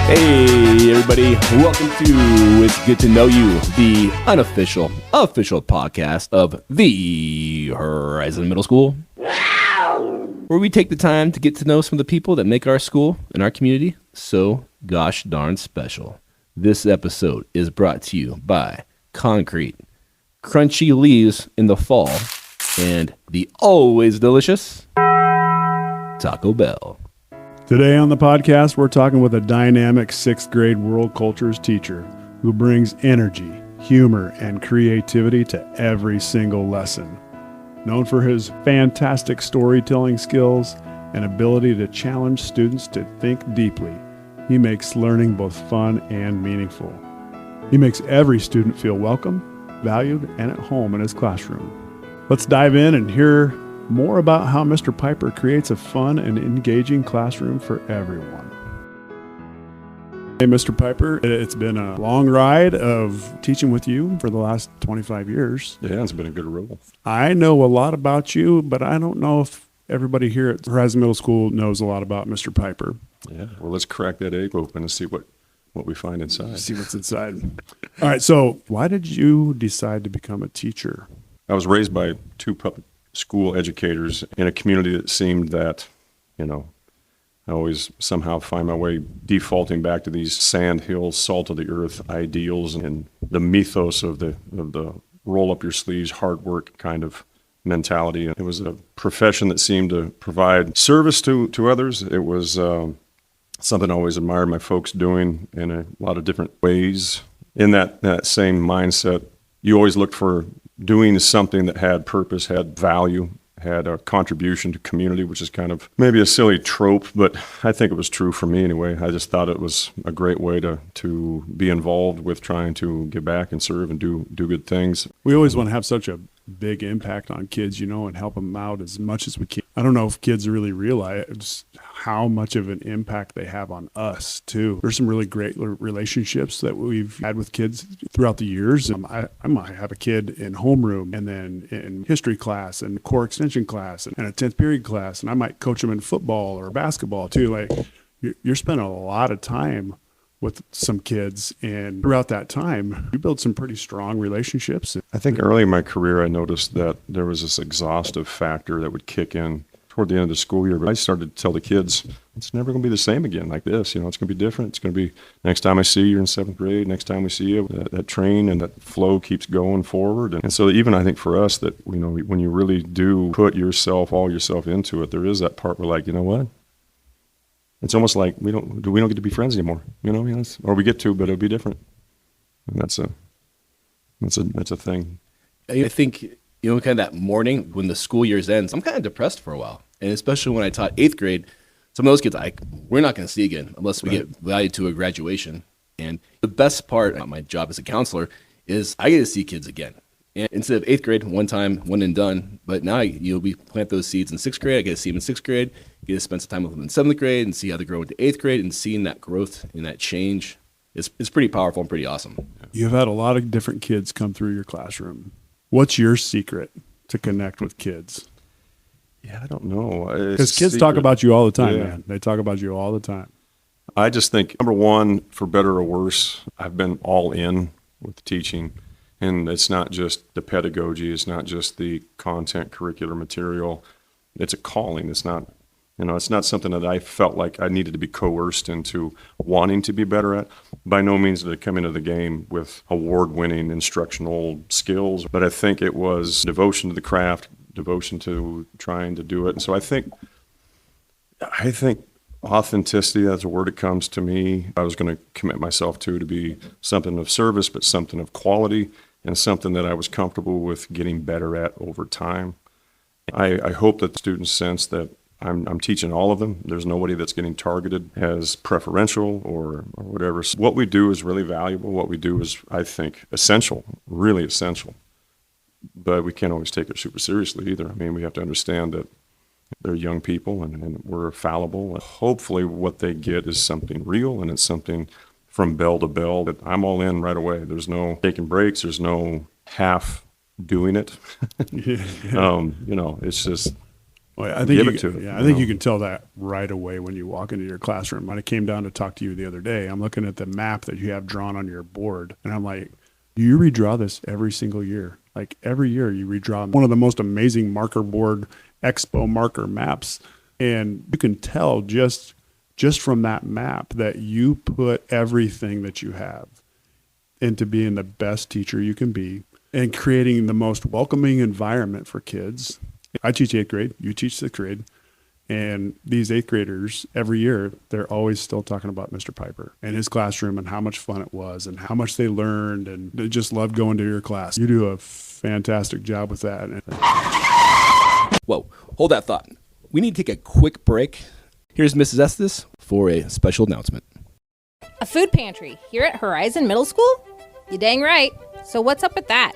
Hey everybody, welcome to It's Good to Know You, the official podcast of the Horizon Middle School, where we take the time to get to know some of the people that make our school and our community so gosh darn special. This episode is brought to you by Concrete, crunchy leaves in the fall, and the always delicious Taco Bell. Today on the podcast, we're talking with a dynamic 6th grade world cultures teacher who brings energy, humor, and creativity to every single lesson. Known for his fantastic storytelling skills and ability to challenge students to think deeply, he makes learning both fun and meaningful. He makes every student feel welcome, valued, and at home in his classroom. Let's dive in and hear more about how Mr. Piper creates a fun and engaging classroom for everyone. Hey, Mr. Piper, it's been a long ride of teaching with you for the last 25 years. Yeah, it's been a good role. I know a lot about you, but I don't know if everybody here at Horizon Middle School knows a lot about Mr. Piper. Yeah, well, let's crack that egg open and see what we find inside. See what's inside. All right, so why did you decide to become a teacher? I was raised by two public school educators in a community that seemed that, I always somehow find my way defaulting back to these sand hills, salt of the earth ideals and the mythos of the roll up your sleeves, hard work kind of mentality. It was a profession that seemed to provide service to others. It was something I always admired my folks doing in a lot of different ways. In that same mindset, you always looked for doing something that had purpose, had value, had a contribution to community, which is kind of maybe a silly trope, but I think it was true for me anyway. I just thought it was a great way to be involved with trying to give back and serve and do good things. We always want to have such a big impact on kids, and help them out as much as we can. I don't know if kids really realize how much of an impact they have on us too. There's some really great relationships that we've had with kids throughout the years. I might have a kid in homeroom and then in history class and core extension class and a 10th period class, and I might coach them in football or basketball too. Like you're spending a lot of time with some kids, and throughout that time, you build some pretty strong relationships. I think early in my career, I noticed that there was this exhaustive factor that would kick in toward the end of the school year. But I started to tell the kids, it's never going to be the same again like this. It's going to be different. It's going to be next time I see you in 7th grade, next time we see you, that train and that flow keeps going forward. And so even I think for us that, when you really do put all yourself into it, there is that part where like, you know what? It's almost like we don't get to be friends anymore, or we get to, but it'll be different. And that's a thing. I think, kind of that morning when the school year ends, I'm kind of depressed for a while. And especially when I taught 8th grade, some of those kids, we're not going to see again unless we get valued to a graduation. And the best part of my job as a counselor is I get to see kids again. And instead of 8th grade, one time, one and done, but now we plant those seeds in 6th grade. I get to see them in 6th grade, get to spend some time with them in 7th grade and see how they grow into 8th grade, and seeing that growth and that change is pretty powerful and pretty awesome. You've had a lot of different kids come through your classroom. What's your secret to connect with kids? Yeah, I don't know. Because kids talk about you all the time, man. They talk about you all the time. I just think, number one, for better or worse, I've been all in with teaching. And it's not just the pedagogy, it's not just the content, curricular material. It's a calling. It's not, it's not something that I felt like I needed to be coerced into wanting to be better at. By no means did I come into the game with award-winning instructional skills, but I think it was devotion to the craft, devotion to trying to do it. And so I think authenticity, that's a word that comes to me. I was going to commit myself to be something of service, but something of quality, and something that I was comfortable with getting better at over time. I hope that students sense that I'm teaching all of them. There's nobody that's getting targeted as preferential or whatever. So what we do is really valuable. What we do is, I think, essential, really essential. But we can't always take it super seriously either. I mean, we have to understand that they're young people and we're fallible. Hopefully what they get is something real, and it's something from bell to bell that I'm all in right away. There's no taking breaks. There's no half doing it. It's just Well, I think give you, it to them. yeah, I think you can tell that right away when you walk into your classroom. When I came down to talk to you the other day, I'm looking at the map that you have drawn on your board, and I'm like, do you redraw this every single year? Like every year you redraw one of the most amazing marker board expo marker maps, and you can tell just from that map that you put everything that you have into being the best teacher you can be and creating the most welcoming environment for kids. I teach 8th grade, you teach 6th grade, and these 8th graders, every year, they're always still talking about Mr. Piper and his classroom and how much fun it was and how much they learned, and they just loved going to your class. You do a fantastic job with that. Whoa, hold that thought. We need to take a quick break. Here's Mrs. Estes for a special announcement. A food pantry here at Horizon Middle School? You dang right. So what's up with that?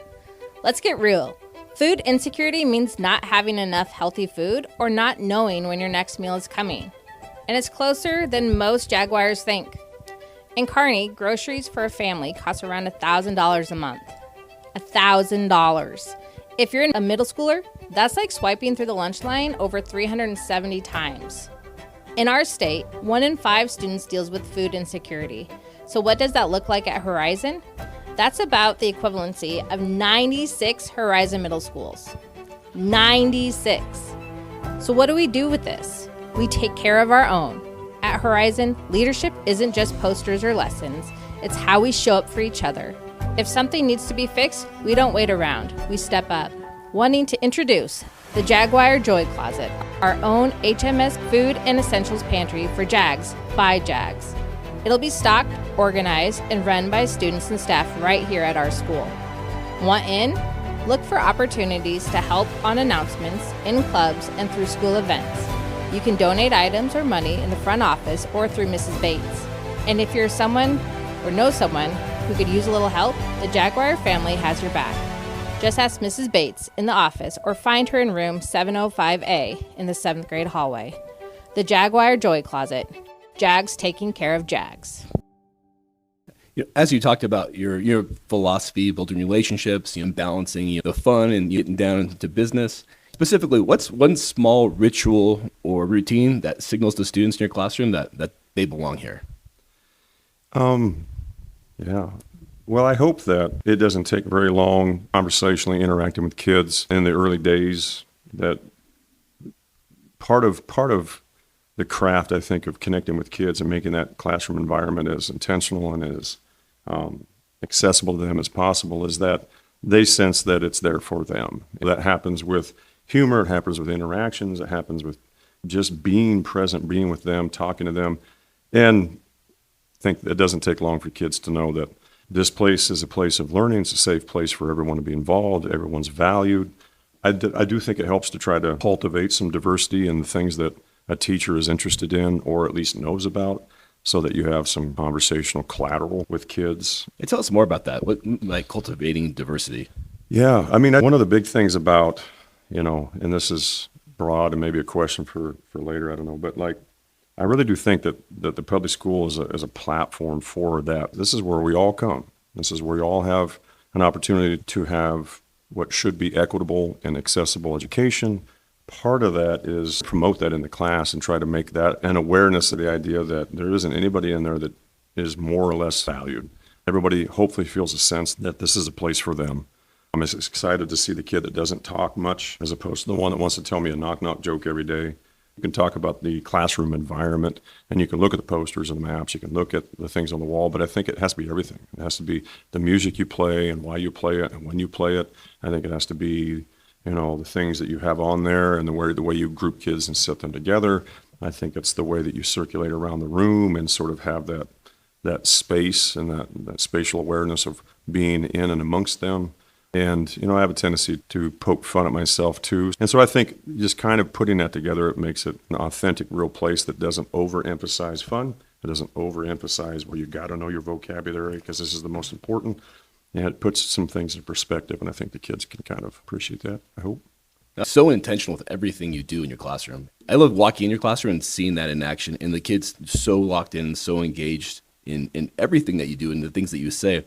Let's get real. Food insecurity means not having enough healthy food or not knowing when your next meal is coming. And it's closer than most Jaguars think. In Kearney, groceries for a family cost around $1,000 a month. $1,000. If you're a middle schooler, that's like swiping through the lunch line over 370 times. In our state, 1 in 5 students deals with food insecurity. So what does that look like at Horizon? That's about the equivalency of 96 Horizon middle schools. 96. So what do we do with this? We take care of our own. At Horizon, leadership isn't just posters or lessons. It's how we show up for each other. If something needs to be fixed, we don't wait around. We step up. Wanting to introduce the Jaguar Joy Closet, our own HMS food and essentials pantry for Jags by Jags. It'll be stocked, organized, and run by students and staff right here at our school. Want in? Look for opportunities to help on announcements, in clubs, and through school events. You can donate items or money in the front office or through Mrs. Bates. And if you're someone or know someone who could use a little help, the Jaguar family has your back. Just ask Mrs. Bates in the office or find her in room 705A in the 7th grade hallway. The Jaguar Joy Closet. Jags taking care of Jags. As you talked about your philosophy, building relationships, balancing the fun and getting down into business, specifically, what's one small ritual or routine that signals to students in your classroom that they belong here? Yeah. Well, I hope that it doesn't take very long conversationally interacting with kids in the early days. That part of the craft, I think, of connecting with kids and making that classroom environment as intentional and as accessible to them as possible is that they sense that it's there for them. That happens with humor, it happens with interactions, it happens with just being present, being with them, talking to them. And I think it doesn't take long for kids to know that this place is a place of learning. It's a safe place for everyone to be involved. Everyone's valued. I do think it helps to try to cultivate some diversity in the things that a teacher is interested in or at least knows about, so that you have some conversational collateral with kids. Hey, tell us more about that. What, like cultivating diversity? Yeah, I mean, one of the big things about, and this is broad and maybe a question for later, I don't know, but I really do think that the public school is a platform for that. This is where we all come. This is where we all have an opportunity to have what should be equitable and accessible education. Part of that is promote that in the class and try to make that an awareness of the idea that there isn't anybody in there that is more or less valued. Everybody hopefully feels a sense that this is a place for them. I'm as excited to see the kid that doesn't talk much as opposed to the one that wants to tell me a knock-knock joke every day. You can talk about the classroom environment, and you can look at the posters and the maps, you can look at the things on the wall, but I think it has to be everything. It has to be the music you play and why you play it and when you play it. I think it has to be the things that you have on there and the way you group kids and set them together. I think it's the way that you circulate around the room and sort of have that space and that spatial awareness of being in and amongst them. And, I have a tendency to poke fun at myself too. And so I think just kind of putting that together, it makes it an authentic, real place that doesn't overemphasize fun. It doesn't overemphasize where you got to know your vocabulary because this is the most important. And it puts some things in perspective, and I think the kids can kind of appreciate that, I hope. So intentional with everything you do in your classroom. I love walking in your classroom and seeing that in action, and the kids so locked in, so engaged in everything that you do and the things that you say.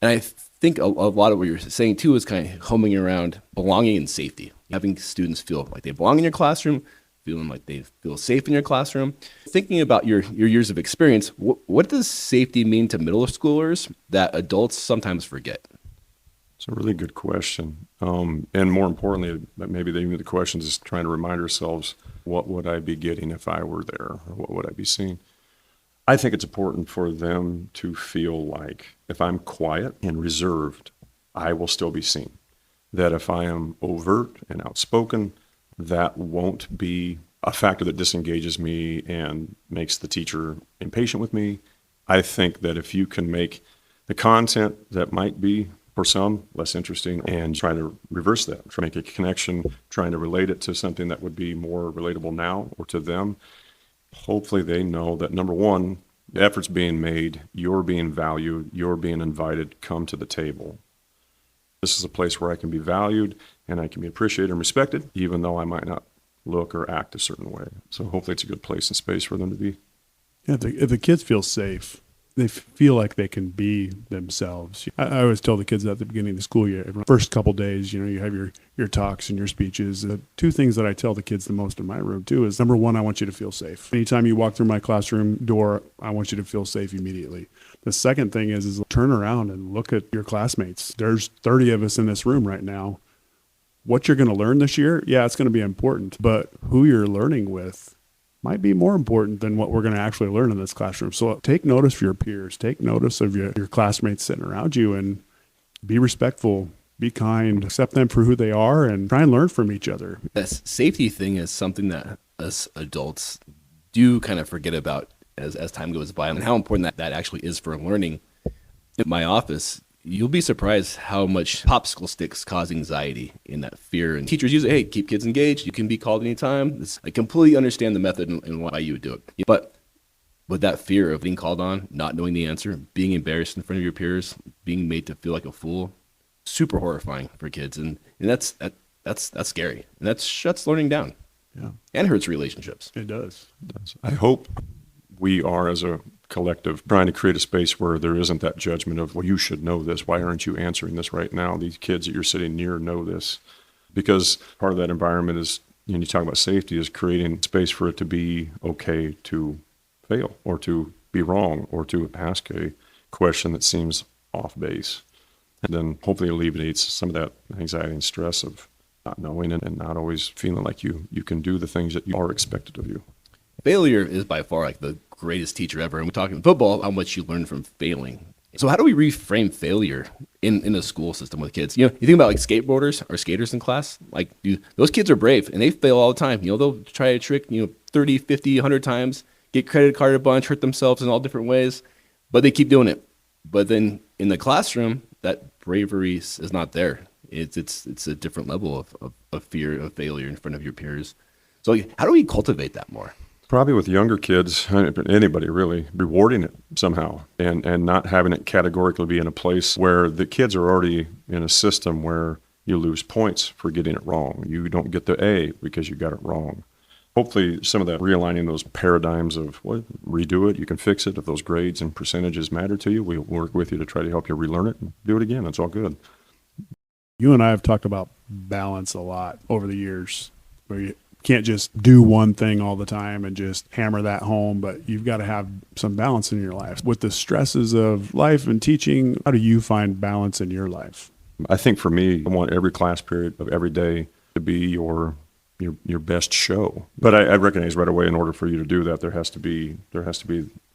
And I think a lot of what you're saying too is kind of homing around belonging and safety, having students feel like they belong in your classroom, feeling like they feel safe in your classroom. Thinking about your years of experience, what does safety mean to middle schoolers that adults sometimes forget? It's a really good question. And more importantly, maybe the question is trying to remind ourselves, what would I be getting if I were there? Or what would I be seeing? I think it's important for them to feel like if I'm quiet and reserved, I will still be seen. That if I am overt and outspoken, that won't be a factor that disengages me and makes the teacher impatient with me. I think that if you can make the content that might be, for some, less interesting and try to reverse that, try to make a connection, trying to relate it to something that would be more relatable now or to them, hopefully they know that, number one, the effort's being made, you're being valued, you're being invited, come to the table. This is a place where I can be valued and I can be appreciated and respected, even though I might not look or act a certain way. So hopefully it's a good place and space for them to be. Yeah, if the kids feel safe, they feel like they can be themselves. I always tell the kids at the beginning of the school year, first couple days, you have your talks and your speeches. The two things that I tell the kids the most in my room too is, number one, I want you to feel safe. Anytime you walk through my classroom door, I want you to feel safe immediately. The second thing is turn around and look at your classmates. There's 30 of us in this room right now. What you're going to learn this year, yeah, it's going to be important, but who you're learning with might be more important than what we're going to actually learn in this classroom. So take notice of your peers, take notice of your classmates sitting around you, and be respectful, be kind, accept them for who they are, and try and learn from each other. This safety thing is something that us adults do kind of forget about as time goes by, and how important that actually is for learning. In my office, you'll be surprised how much popsicle sticks cause anxiety in that fear. And teachers use it, hey, keep kids engaged. You can be called anytime. I completely understand the method and why you would do it. But with that fear of being called on, not knowing the answer, being embarrassed in front of your peers, being made to feel like a fool, super horrifying for kids. And that's scary. And that shuts learning down. Yeah. And hurts relationships. It does. I hope we are, as a collective, trying to create a space where there isn't that judgment of, well, you should know this. Why aren't you answering this right now? These kids that you're sitting near know this. Because part of that environment is, you talk about safety, is creating space for it to be okay to fail or to be wrong or to ask a question that seems off base. And then hopefully alleviates some of that anxiety and stress of not knowing and not always feeling like you can do the things that are expected of you. Failure is by far like the greatest teacher ever. And we're talking football, how much you learn from failing. So how do we reframe failure in a school system with kids? You think about like skateboarders or skaters in class, like those kids are brave and they fail all the time. They'll try a trick, 30, 50, 100 times, get credit carded a bunch, hurt themselves in all different ways, but they keep doing it. But then in the classroom, that bravery is not there. It's a different level of fear of failure in front of your peers. So how do we cultivate that more? Probably with younger kids, anybody really, rewarding it somehow and not having it categorically be in a place where the kids are already in a system where you lose points for getting it wrong. You don't get the A because you got it wrong. Hopefully some of that realigning those paradigms of, redo it, you can fix it. If those grades and percentages matter to you, we'll work with you to try to help you relearn it and do it again. It's all good. You and I have talked about balance a lot over the years, where you can't just do one thing all the time and just hammer that home, but you've got to have some balance in your life. With the stresses of life and teaching, how do you find balance in your life? I think for me, I want every class period of every day to be your best show. But I recognize right away, in order for you to do that, there has to be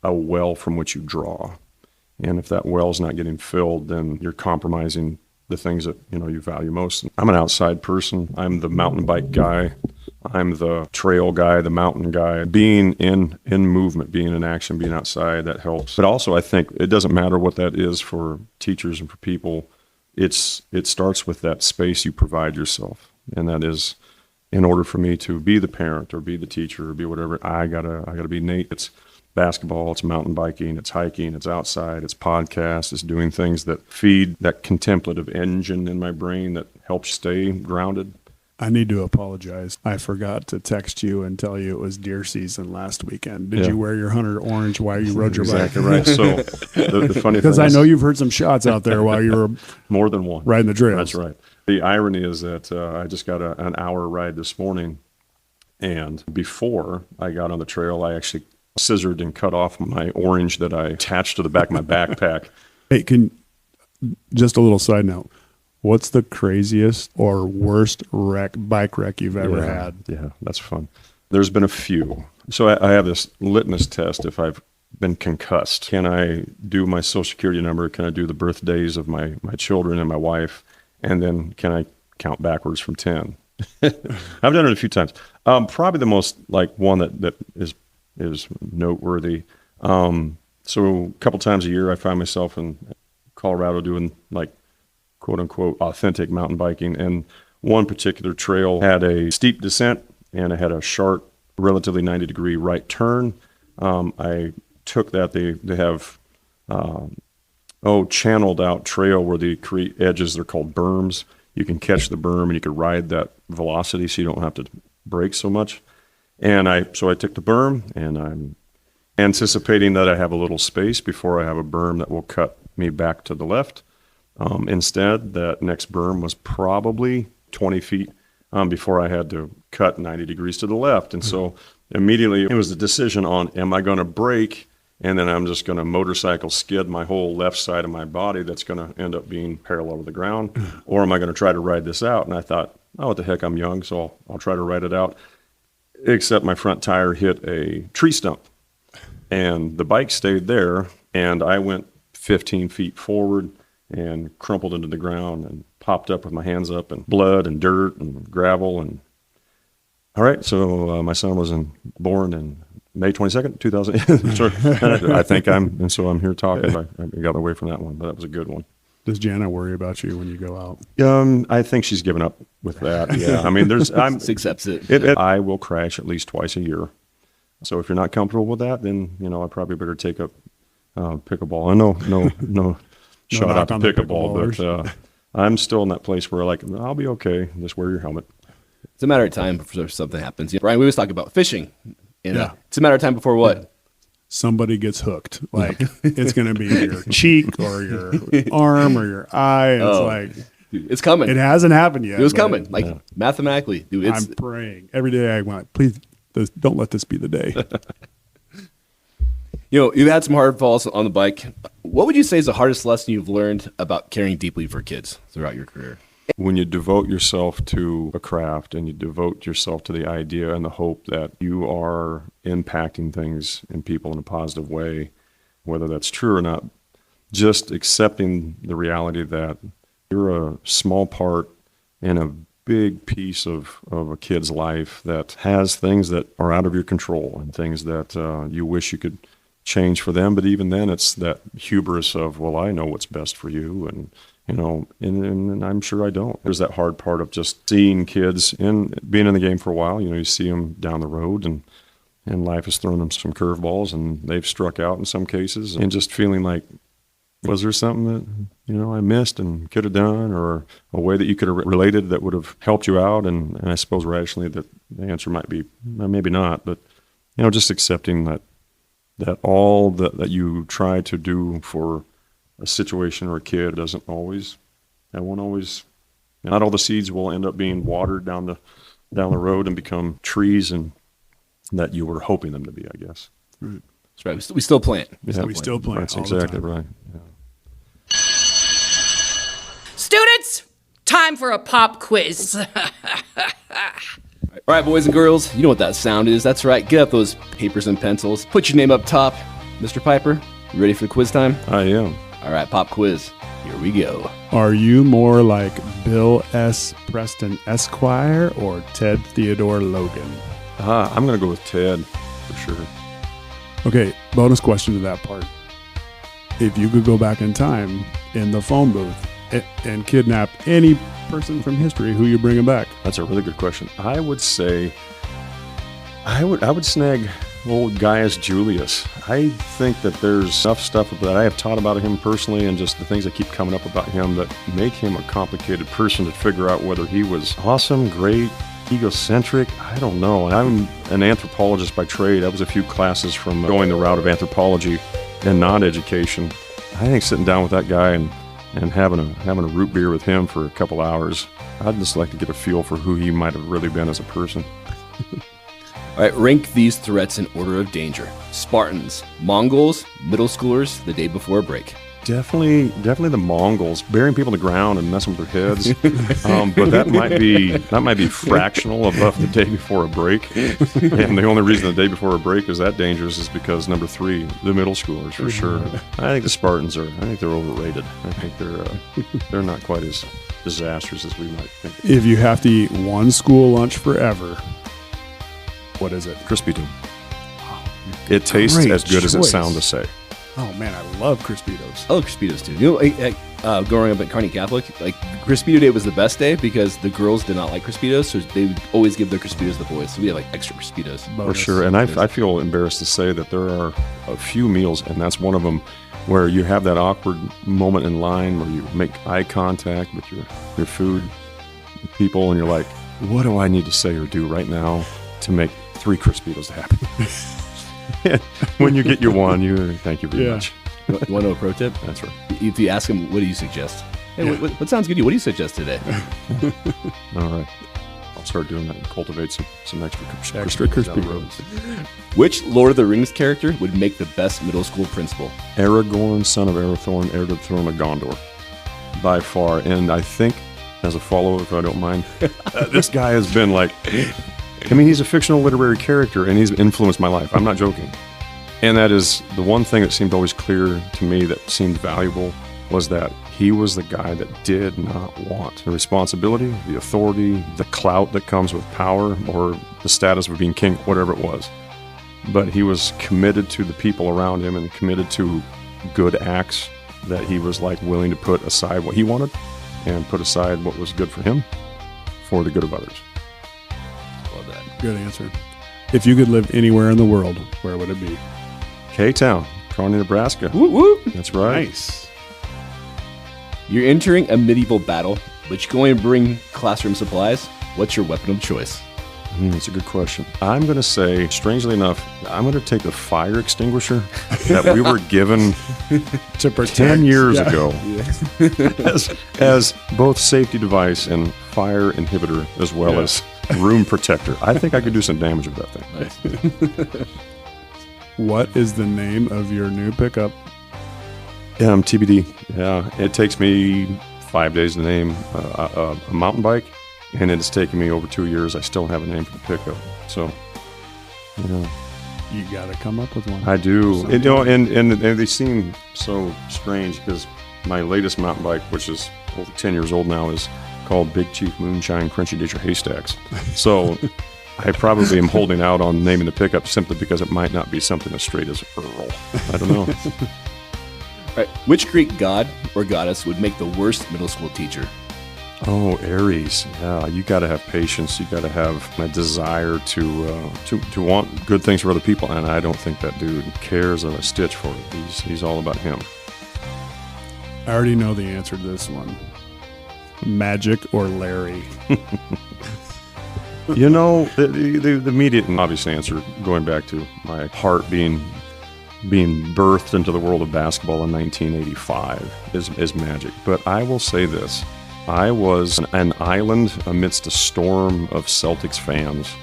a well from which you draw. And if that well is not getting filled, then you're compromising the things that you value most. I'm an outside person. I'm the mountain bike guy. I'm the trail guy, the mountain guy. Being in movement, being in action, being outside, that helps. But also, I think it doesn't matter what that is for teachers and for people. It starts with that space you provide yourself, and that is, in order for me to be the parent or be the teacher or be whatever, I gotta be Nate. It's basketball, it's mountain biking, it's hiking, it's outside, it's podcasts, it's doing things that feed that contemplative engine in my brain that helps stay grounded. I need to apologize. I forgot to text you and tell you it was deer season last weekend. Did you wear your hunter orange while you rode your bike? Exactly right. So the funny thing Because I is, know you've heard some shots out there while you were more than one. riding the trails. That's right. The irony is that I just got an hour ride this morning, and before I got on the trail, I actually scissored and cut off my orange that I attached to the back of my backpack. Hey, just a little side note. What's the craziest or worst bike wreck you've ever had? Yeah, that's fun. There's been a few. So I have this litmus test if I've been concussed. Can I do my social security number? Can I do the birthdays of my children and my wife? And then can I count backwards from 10? I've done it a few times. Probably the most one that is noteworthy. So a couple times a year I find myself in Colorado doing quote unquote authentic mountain biking, and one particular trail had a steep descent and it had a sharp, relatively 90-degree right turn. I took that. They have channeled out trail where they create edges. They're called berms. You can catch the berm and you can ride that velocity so you don't have to brake so much. And so I took the berm, and I'm anticipating that I have a little space before I have a berm that will cut me back to the left. Instead, that next berm was probably 20 feet before I had to cut 90 degrees to the left. And so immediately it was a decision on, am I going to brake, and then I'm just going to motorcycle skid my whole left side of my body that's going to end up being parallel to the ground, or am I going to try to ride this out? And I thought, oh, what the heck, I'm young, so I'll try to ride it out. Except my front tire hit a tree stump, and the bike stayed there, and I went 15 feet forward and crumpled into the ground and popped up with my hands up, and blood and dirt and gravel. And all right, so my son was born in May 22nd, 2000. So I think I'm here talking. I got away from that one, but that was a good one. Does Jana worry about you when you go out? I think she's given up with that. Yeah, I mean, She accepts it. I will crash at least twice a year. So if you're not comfortable with that, then I probably better take up pickleball. I know, no shot out to pickleball, but I'm still in that place where I'll be okay. Just wear your helmet. It's a matter of time before something happens. Brian, we always talk about fishing. It's a matter of time before what? Yeah. Somebody gets hooked. It's going to be your cheek or your arm or your eye. It's dude, it's coming. It hasn't happened yet. It was coming. Mathematically, dude. I'm praying every day. I want, please, don't let this be the day. You've had some hard falls on the bike. What would you say is the hardest lesson you've learned about caring deeply for kids throughout your career? When you devote yourself to a craft and you devote yourself to the idea and the hope that you are impacting things in people in a positive way, whether that's true or not, just accepting the reality that you're a small part in a big piece of a kid's life that has things that are out of your control and things that you wish you could change for them. But even then, it's that hubris of, well, I know what's best for you, and and I'm sure I don't. There's that hard part of just seeing kids and being in the game for a while. You see them down the road, and life has thrown them some curveballs, and they've struck out in some cases, and just feeling like, was there something that I missed and could have done, or a way that you could have related that would have helped you out? And I suppose rationally that the answer might be maybe not, but just accepting that all that you try to do for a situation or a kid not all the seeds will end up being watered down the road and become trees and that you were hoping them to be, I guess. Right. That's right. We still plant. We still plant. That's all the exactly time. right. Yeah. Students, time for a pop quiz. All right, boys and girls, you know what that sound is. That's right. Get out those papers and pencils. Put your name up top. Mr. Piper, you ready for the quiz time? I am. All right, pop quiz. Here we go. Are you more like Bill S. Preston Esquire or Ted Theodore Logan? I'm going to go with Ted for sure. Okay, bonus question to that part. If you could go back in time in the phone booth and kidnap any person from history, who you bringing back? That's a really good question. I would say I would snag old Gaius Julius. I think that there's enough stuff that I have taught about him personally and just the things that keep coming up about him that make him a complicated person to figure out whether he was awesome, great, egocentric. I don't know. And I'm an anthropologist by trade. I was a few classes from going the route of anthropology and non-education. I think sitting down with that guy and having a root beer with him for a couple hours, I'd just like to get a feel for who he might have really been as a person. All right, rank these threats in order of danger. Spartans, Mongols, middle schoolers the day before a break. Definitely the Mongols, burying people in the ground and messing with their heads. But that might be fractional above the day before a break. And the only reason the day before a break is that dangerous is because number 3, the middle schoolers for sure. I think the Spartans they're overrated. I think they're not quite as disastrous as we might think. If you have to eat one school lunch forever, what is it? Crispito. It tastes Great as good as it choice. sounds to say. Oh man, I love Crispitos. I love Crispitos too. You know, growing up at Kearney Catholic, like Crispito Day was the best day because the girls did not like Crispitos, so they would always give their Crispitos to the boys. So we had like extra Crispitos. For sure. And I feel embarrassed to say that there are a few meals, and that's one of them, where you have that awkward moment in line where you make eye contact with your food people, and you're like, what do I need to say or do right now to make 3 Crispitos happen? When you get your one, you thank you very much. You want to know a pro tip? That's right. If you ask them, what do you suggest? Hey, what sounds good to you? What do you suggest today? All right. I'll start doing that and cultivate some extra Crispitos down the road. Which Lord of the Rings character would make the best middle school principal? Aragorn, son of Arathorn, heir to the throne of Gondor. By far. And I think, as a follow-up, if I don't mind, this guy has been like... I mean, he's a fictional literary character, and he's influenced my life. I'm not joking. And that is the one thing that seemed always clear to me that seemed valuable was that he was the guy that did not want the responsibility, the authority, the clout that comes with power, or the status of being king, whatever it was. But he was committed to the people around him and committed to good acts that he was like willing to put aside what he wanted and put aside what was good for him for the good of others. Love that. Good answer. If you could live anywhere in the world, where would it be? K-Town, Kearney, Nebraska. Whoop, whoop. That's right. Nice. You're entering a medieval battle, but you're going to bring classroom supplies. What's your weapon of choice? That's a good question. I'm going to say, strangely enough, I'm going to take the fire extinguisher that we were given To protect 10 years yeah. ago as both safety device and fire inhibitor, as well as room protector. I think I could do some damage with that thing. What is the name of your new pickup? TBD. Yeah, it takes me 5 days to name a mountain bike, and it's taken me over 2 years. I still have a name for the pickup. So, You got to come up with one. I do. And they seem so strange because my latest mountain bike, which is over 10 years old now, is called Big Chief Moonshine Crunchy Ditcher Haystacks. So I probably am holding out on naming the pickup simply because it might not be something as straight as Earl. I don't know. All right. Which Greek god or goddess would make the worst middle school teacher? Oh, Aries. Yeah, you got to have patience. You got to have a desire to want good things for other people, and I don't think that dude cares of a stitch for it. He's all about him. I already know the answer to this one. Magic or Larry? The immediate and obvious answer, going back to my heart being birthed into the world of basketball in 1985, is Magic. But I will say this. I was an island amidst a storm of Celtics fans,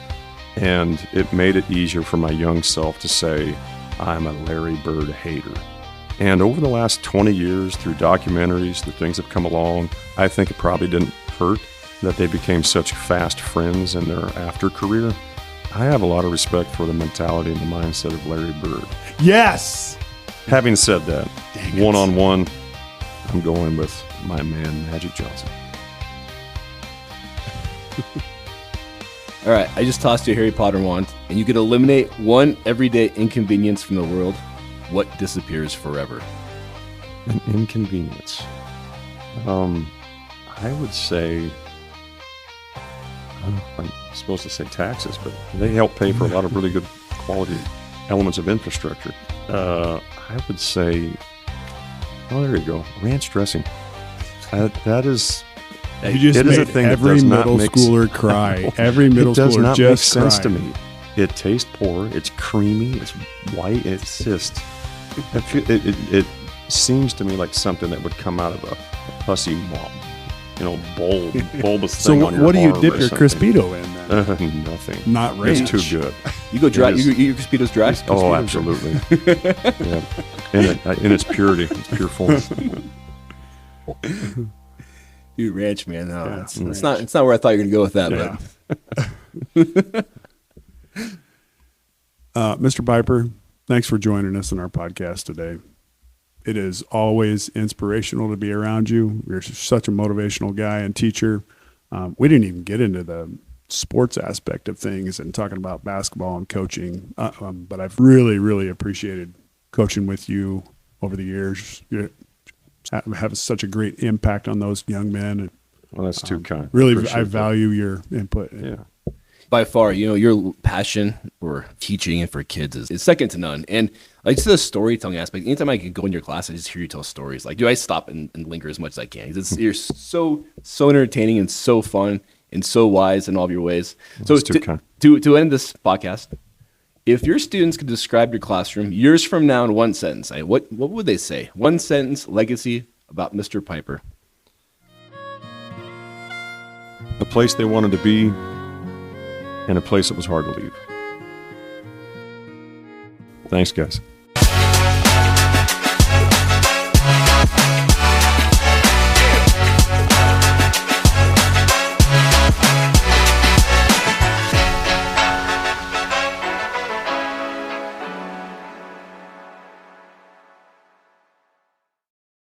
and it made it easier for my young self to say, I'm a Larry Bird hater. And over the last 20 years, through documentaries, through things that have come along, I think it probably didn't hurt that they became such fast friends in their after career. I have a lot of respect for the mentality and the mindset of Larry Bird. Yes! Having said that, Dang it. one-on-one, I'm going with my man, Magic Johnson. All right. I just tossed you a Harry Potter wand, and you could eliminate one everyday inconvenience from the world. What disappears forever? An inconvenience. I would say, I'm supposed to say taxes, but they help pay for a lot of really good quality elements of infrastructure. I would say, oh, there you go, ranch dressing. That is. You just it is a made thing that every does not middle make schooler cry. Every middle it does schooler not just make sense cried. to me. It tastes poor. It's creamy. It's white. It's just. It seems to me like something that would come out of a pussy mob, bulbous So thing on your what do you arm dip or your something. crispito in then? Nothing. Not ranch. It's too good. You go dry. It is. You eat your Crispitos dry. Oh, absolutely. Yeah. In its purity, its pure form. Dude, ranch, man. No, Yeah, it's not. It's not where I thought you were going to go with that. Yeah. Mr. Piper, thanks for joining us on our podcast today. It is always inspirational to be around you. You're such a motivational guy and teacher. We didn't even get into the sports aspect of things and talking about basketball and coaching, but I've really, really appreciated coaching with you over the years. You have such a great impact on those young men. Well, that's too kind. Really, Appreciate I that. value your input. Yeah. By far, your passion for teaching and for kids is second to none. And like just the storytelling aspect, anytime I can go in your class, I just hear you tell stories. Like, I stop and linger as much as I can. You're so entertaining and so fun and so wise in all of your ways. So That's too kind. to end this podcast, if your students could describe your classroom years from now in one sentence, what would they say? One sentence legacy about Mr. Piper. A place they wanted to be and a place that was hard to leave. Thanks, guys.